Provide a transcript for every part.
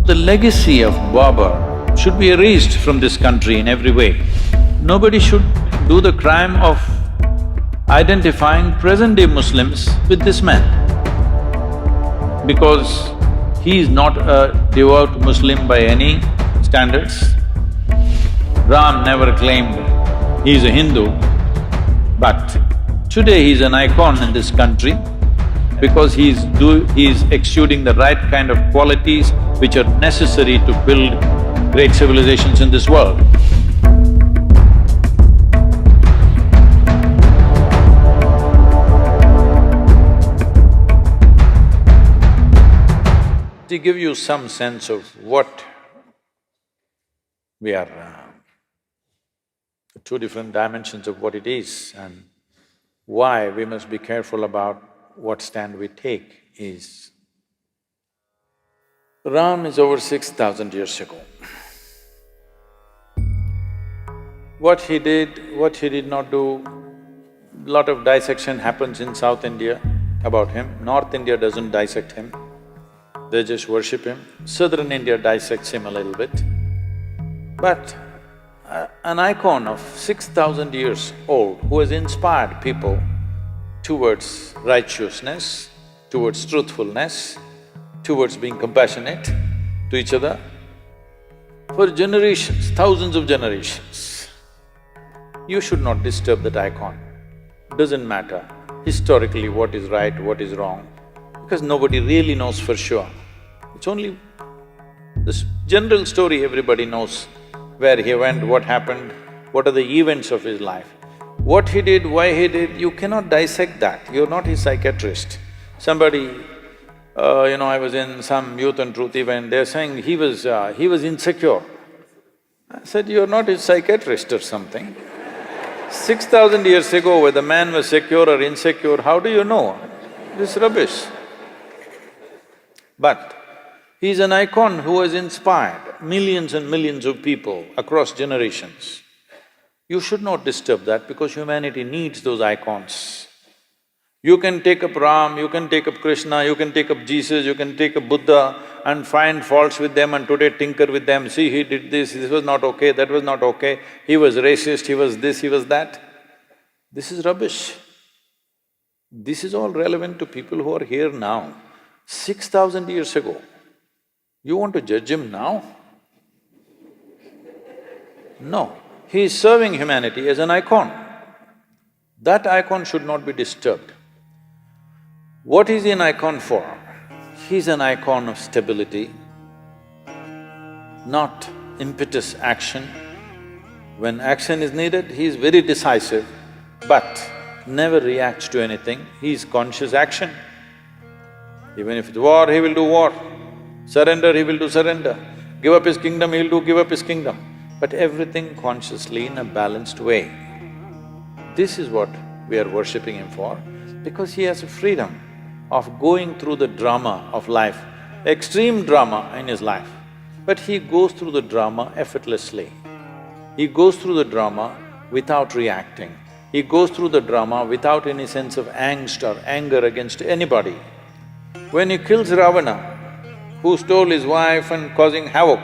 The legacy of Babur should be erased from this country in every way. Nobody should do the crime of identifying present-day Muslims with this man, because he is not a devout Muslim by any standards. Ram never claimed he is a Hindu, but today he is an icon in this country because he is exuding the right kind of qualities which are necessary to build great civilizations in this world. To give you some sense of what we are, two different dimensions of what it is and why we must be careful about what stand we take is, Ram is over 6,000 years ago. What he did, what he did not do, lot of dissection happens in South India about him. North India doesn't dissect him, they just worship him. Southern India dissects him a little bit. But an icon of 6,000 years old who has inspired people towards righteousness, towards truthfulness, towards being compassionate to each other for generations, thousands of generations. You should not disturb that icon. Doesn't matter historically what is right, what is wrong, because nobody really knows for sure. It's only this general story everybody knows, where he went, what happened, what are the events of his life. What he did, why he did, you cannot dissect that, you're not his psychiatrist. Somebody, I was in some Youth and Truth event, they're saying he was insecure. I said, you're not his psychiatrist or something. 6,000 years ago, whether man was secure or insecure, how do you know? This is rubbish. But he's an icon who has inspired millions and millions of people across generations. You should not disturb that because humanity needs those icons. You can take up Ram, you can take up Krishna, you can take up Jesus, you can take up Buddha and find faults with them and today tinker with them. See, he did this was not okay, that was not okay, he was racist, he was this, he was that. This is rubbish. This is all relevant to people who are here now. 6,000 years ago, you want to judge him now? No, he is serving humanity as an icon. That icon should not be disturbed. What is he an icon for? He's an icon of stability, not impetus action. When action is needed, he is very decisive, but never reacts to anything, he is conscious action. Even if it's war, he will do war. Surrender, he will do surrender. Give up his kingdom, he'll do give up his kingdom. But everything consciously in a balanced way. This is what we are worshipping him for, because he has a freedom of going through the drama of life, extreme drama in his life. But he goes through the drama effortlessly. He goes through the drama without reacting. He goes through the drama without any sense of angst or anger against anybody. When he kills Ravana, who stole his wife and causing havoc,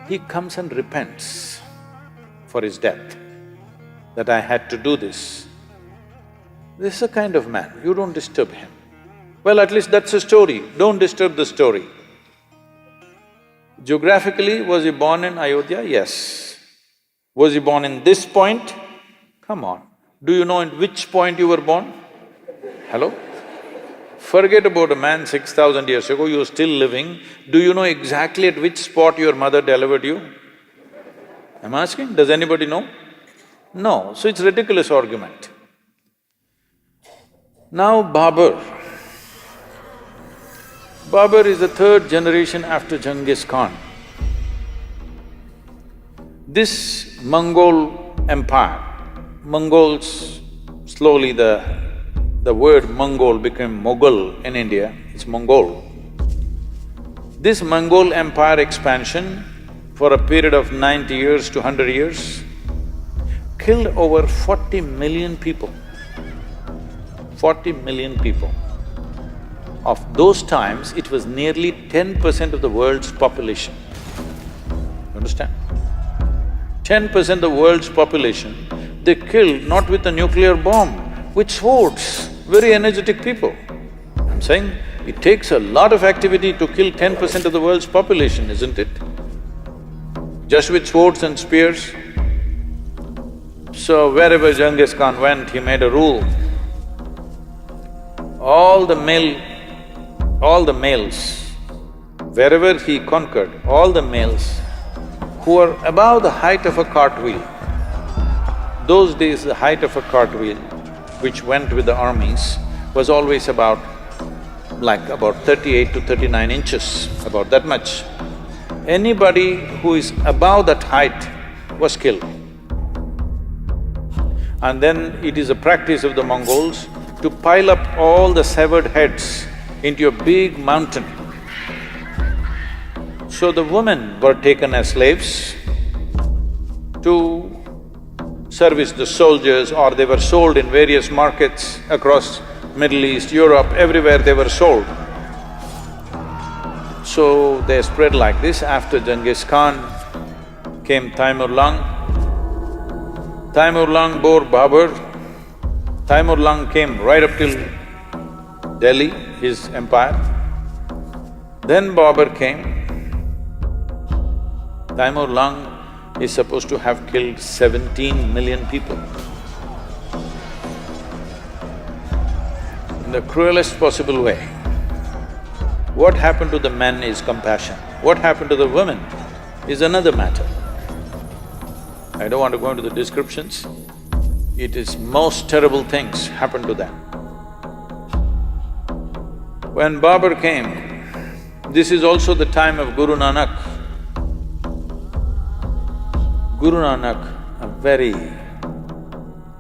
he comes and repents for his death, that I had to do this. This is a kind of man, you don't disturb him. Well, at least that's a story, don't disturb the story. Geographically, was he born in Ayodhya? Yes. Was he born in this point? Come on, do you know in which point you were born? Hello? Forget about a man 6,000 years ago, you're still living. Do you know exactly at which spot your mother delivered you? I'm asking, does anybody know? No, so it's ridiculous argument. Now Babur. Babur is the third generation after Genghis Khan. This Mongol empire, Mongols, slowly the word Mongol became Mughal in India, it's Mongol. This Mongol empire expansion for a period of 90 years to 100 years killed over 40 million people. 40 million people. of those times, it was nearly 10% of the world's population. Understand? 10% of the world's population, they killed not with a nuclear bomb, with swords, very energetic people. I'm saying it takes a lot of activity to kill 10% of the world's population, isn't it? Just with swords and spears. So wherever Genghis Khan went, he made a rule. All the males, wherever he conquered, all the males who were above the height of a cartwheel. Those days, the height of a cartwheel, which went with the armies, was always about 38 to 39 inches, about that much. Anybody who is above that height was killed. And then it is a practice of the Mongols to pile up all the severed heads into a big mountain. So the women were taken as slaves to service the soldiers, or they were sold in various markets across Middle East, Europe, everywhere they were sold. So they spread like this. After Genghis Khan came Taimur Lung. Taimur Lung bore Babur. Taimur Lung came right up till Delhi, his empire. Then Babur came. Taimur Lung is supposed to have killed 17 million people. In the cruelest possible way. What happened to the men is compassion. What happened to the women is another matter. I don't want to go into the descriptions. It is most terrible things happened to them. When Babur came, this is also the time of Guru Nanak. Guru Nanak, a very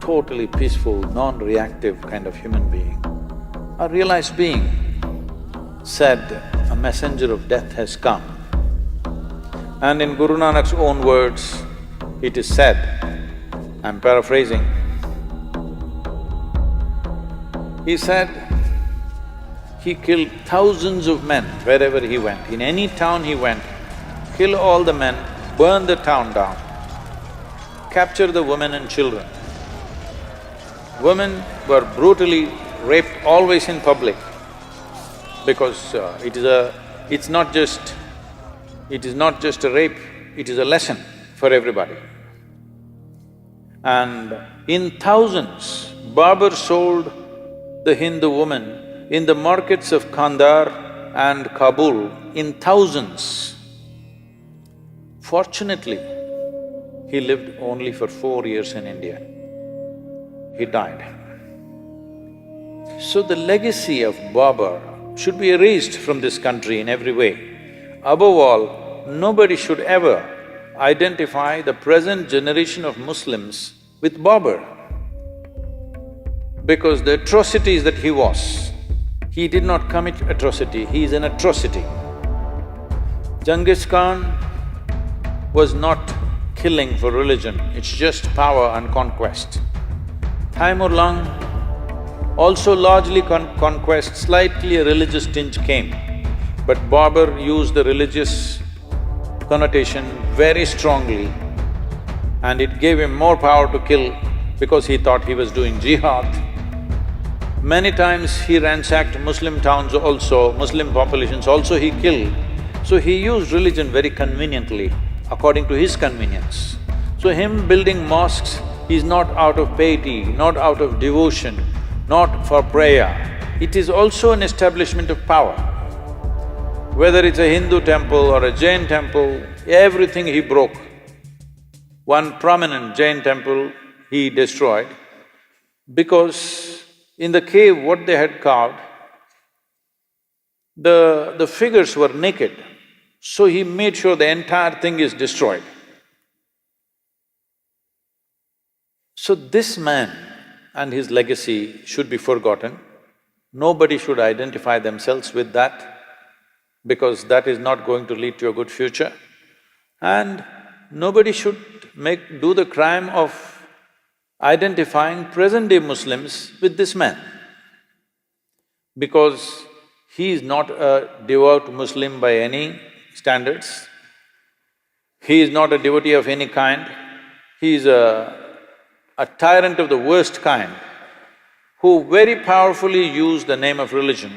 totally peaceful, non-reactive kind of human being, a realized being, said, "A messenger of death has come." And in Guru Nanak's own words, it is said, I'm paraphrasing, he said, he killed thousands of men wherever he went. In any town he went, kill all the men, burn the town down, capture the women and children. Women were brutally raped always in public, because it's not just a rape, it is a lesson for everybody. And in thousands, Babur sold the Hindu woman in the markets of Kandahar and Kabul in thousands. Fortunately, he lived only for 4 years in India. He died. So the legacy of Babur should be erased from this country in every way. Above all, nobody should ever identify the present generation of Muslims with Babur, because the atrocities that he did not commit atrocity, he is an atrocity. Genghis Khan was not killing for religion, it's just power and conquest. Taimur Lung also largely conquest, slightly a religious tinge came, but Babur used the religious connotation very strongly, and it gave him more power to kill because he thought he was doing jihad. Many times he ransacked Muslim towns also, Muslim populations also he killed. So he used religion very conveniently, according to his convenience. So him building mosques is not out of piety, not out of devotion, not for prayer. It is also an establishment of power. Whether it's a Hindu temple or a Jain temple, everything he broke. One prominent Jain temple he destroyed because in the cave what they had carved, the figures were naked, so he made sure the entire thing is destroyed. So this man and his legacy should be forgotten. Nobody should identify themselves with that, because that is not going to lead to a good future. And nobody should do the crime of identifying present-day Muslims with this man, because He is not a devout Muslim by any standards. He is not a devotee of any kind. He is a tyrant of the worst kind who very powerfully used the name of religion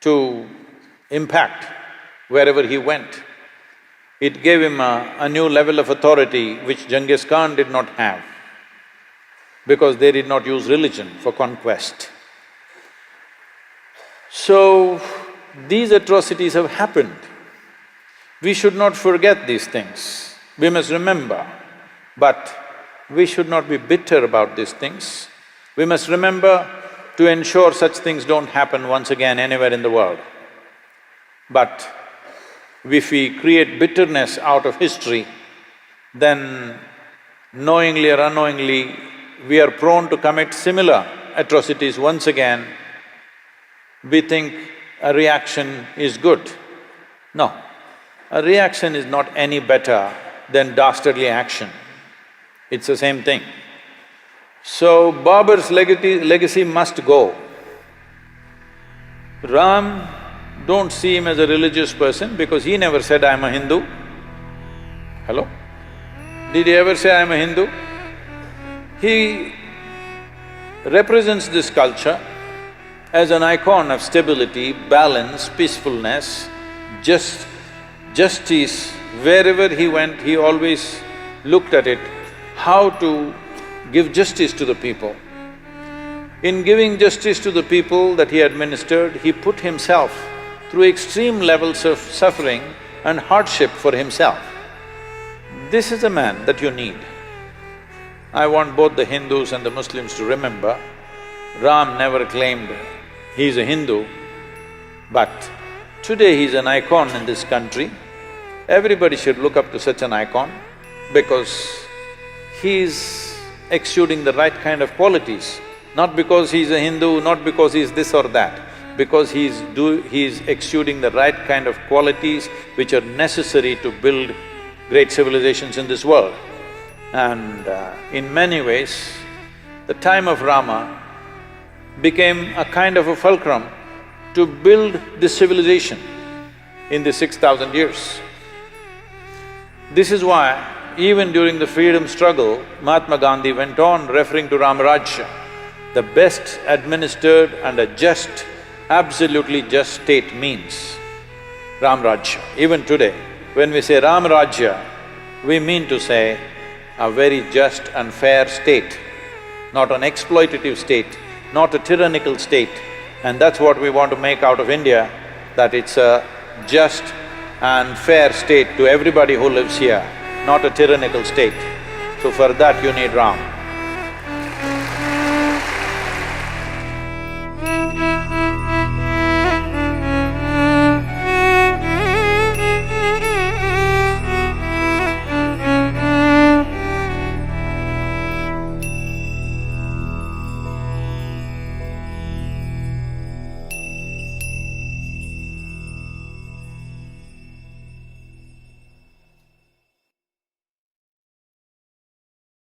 to impact wherever he went. It gave him a new level of authority which Genghis Khan did not have, because they did not use religion for conquest. So, these atrocities have happened. We should not forget these things. We must remember, but we should not be bitter about these things. We must remember to ensure such things don't happen once again anywhere in the world. But if we create bitterness out of history, then knowingly or unknowingly, we are prone to commit similar atrocities once again. We think a reaction is good. No, a reaction is not any better than dastardly action. It's the same thing. So, Babur's legacy must go. Ram, don't see him as a religious person because he never said, I'm a Hindu. Hello? Did he ever say, I'm a Hindu? He represents this culture as an icon of stability, balance, peacefulness, justice. Wherever he went, he always looked at it, how to give justice to the people. In giving justice to the people that he administered, he put himself through extreme levels of suffering and hardship for himself. This is a man that you need. I want both the Hindus and the Muslims to remember, Ram never claimed he's a Hindu, but today he's an icon in this country. Everybody should look up to such an icon because he's exuding the right kind of qualities, not because he's a Hindu, not because he's this or that, because he's exuding the right kind of qualities which are necessary to build great civilizations in this world. And in many ways, the time of Rama became a kind of a fulcrum to build this civilization in the 6,000 years. This is why even during the freedom struggle, Mahatma Gandhi went on referring to Ramarajya, the best administered and a just, absolutely just state means Ramarajya. Even today, when we say Ramarajya, we mean to say a very just and fair state, not an exploitative state, not a tyrannical state. And that's what we want to make out of India, that it's a just and fair state to everybody who lives here, not a tyrannical state. So for that you need Ram.